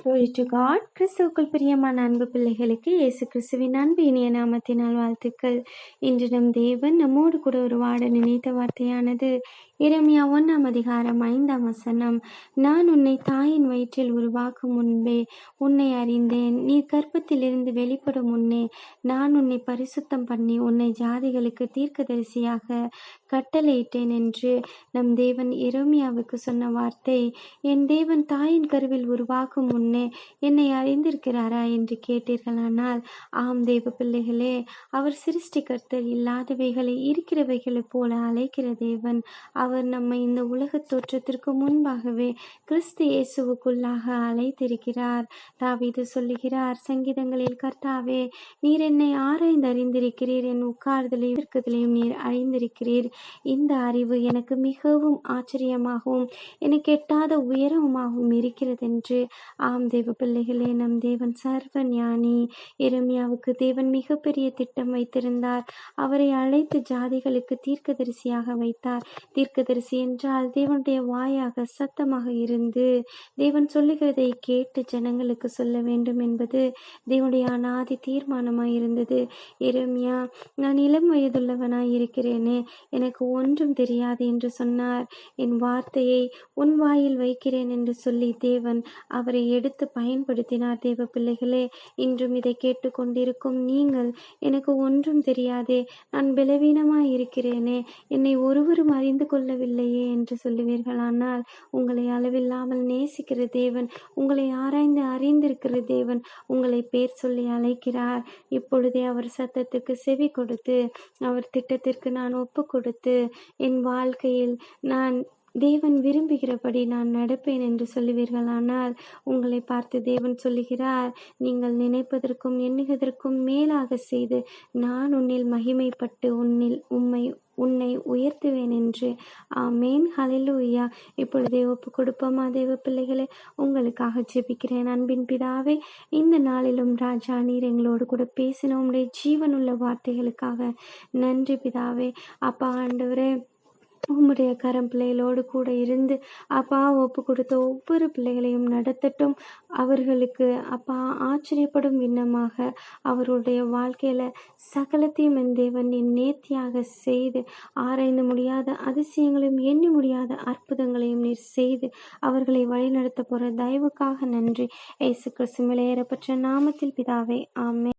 Glory to God. கிறிஸ்துவுக்குள் பிரியமான அன்பு பிள்ளைகளுக்கு இயேசு கிறிஸ்துவின் அன்பு இனிய நாமத்தினால் வாழ்த்துக்கள். இன்று நம் தேவன் நம்மோடு கூட உருவாட நினைத்த வார்த்தையானது எரேமியா 1:5 நான் உன்னை தாயின் வயிற்றில் உருவாக்கும் முன்பே உன்னை அறிந்தேன். நீ கர்ப்பத்திலிருந்து வெளிப்படும் முன்னே நான் உன்னை பரிசுத்தம் பண்ணி உன்னை ஜாதிகளுக்கு தீர்க்கதரிசியாக கட்டளையிட்டேன் என்று நம் தேவன் எரேமியாவுக்கு சொன்ன வார்த்தை. என் தேவன் தாயின் கருவில் உருவாக்கும் முன்னே என்னை அறிந்திருக்கிறாரா என்று கேட்டீர்களானால், ஆம் தேவ பிள்ளைகளே, அவர் சிருஷ்டிகர்த்தர், இல்லாதவைகளை இருக்கிறவைகளைப் போல அழைக்கிற தேவன். அவர் நம்மை இந்த உலகத் தோற்றத்திற்கு முன்பாகவே கிறிஸ்து இயேசுவுக்குள்ளாக அழைத்திருக்கிறார். தாவீது சொல்லுகிறார் சங்கீதங்களில், கர்த்தாவே, நீர் என்னை ஆராய்ந்து அறிந்திருக்கிறீர், என் உட்கார்தலையும் இருக்கதலையும் நீர் அறிந்திருக்கிறீர். இந்த அறிவு எனக்கு மிகவும் ஆச்சரியமாகவும் எனக்கு எட்டாத உயரமாகவும் இருக்கிறதென்று. ஆம் தேவ பிள்ளைகளே, நம் தேவன் சர்வ ஞானி. எரேமியாவுக்கு தேவன் மிகப்பெரிய திட்டம் வைத்திருந்தார். அவரை அழைத்து ஜாதிகளுக்கு தீர்க்கதரிசியாக வைத்தார். தீர்க்கதரிசி என்றால் தேவனுடைய வாயாக சத்தமாக இருந்து தேவன் சொல்லுகிறதை கேட்டு ஜனங்களுக்கு சொல்ல வேண்டும் என்பது தேவனுடைய அநாதி தீர்மானமாய் இருந்தது. எரேமியா, நான் இளம் வயதுள்ளவனாய் இருக்கிறேனே, எனக்கு ஒன்றும் தெரியாது என்று சொன்னார். என் வார்த்தையை உன் வாயில் வைக்கிறேன் என்று சொல்லி தேவன் அவரை எடுத்து பயன்படுத்தினார். தேவ பிள்ளைகளே, இன்றும் இதை கேட்டுக்கொண்டிருக்கும் நீங்கள், எனக்கு ஒன்றும் தெரியாதே, நான் பலவீனமாய் இருக்கிறேனே, என்னை ஒருவரும் அறிந்து கொள்ளவில்லையே என்று சொல்லுவீர்களானால், உங்களை அளவில்லாமல் நேசிக்கிற தேவன், உங்களை ஆராய்ந்து அறிந்திருக்கிற தேவன் உங்களை பேர் சொல்லி அழைக்கிறார். இப்பொழுதே அவர் சத்தத்துக்கு செவி கொடுத்து அவர் திட்டத்திற்கு நான் ஒப்பு கொடுத்து என் வாழ்க்கையில் நான் தேவன் விரும்புகிறபடி நான் நடப்பேன் என்று சொல்லுவீர்களானால், உங்களை பார்த்து தேவன் சொல்லுகிறார், நீங்கள் நினைப்பதற்கும் எண்ணுவதற்கும் மேலாக செய்து நான் உன்னில் மகிமைப்பட்டு உன்னை உயர்த்துவேன் என்று. ஆமேன், ஹல்லேலூயா. இப்பொழுதே ஒப்பு கொடுப்போமா தேவ பிள்ளைகளே? உங்களுக்காக ஜெபிக்கிறேன். அன்பின் பிதாவே, இந்த நாளிலும் ராஜா, நீர் எங்களோடு கூட பேசின உம்முடைய ஜீவனுள்ள வார்த்தைகளுக்காக நன்றி பிதாவே. அப்பா ஆண்டவரே, உம்முடைய கரம் பிள்ளைகளோடு கூட இருந்து அப்பா ஒப்பு கொடுத்த ஒவ்வொரு பிள்ளைகளையும் நடத்தட்டும். அவர்களுக்கு அப்பா ஆச்சரியப்படும் விண்ணமாக அவருடைய வாழ்க்கையில சகலத்தையும் என் தேவன் என் நேர்த்தியாக செய்து ஆராய்ந்து முடியாத அதிசயங்களையும் எண்ணி முடியாத அற்புதங்களையும் நீர் செய்து அவர்களை வழிநடத்த போற தயவுக்காக நன்றி. இயேசு கிறிஸ்து விலையேறப்பெற்ற நாமத்தில் பிதாவே, ஆமென்.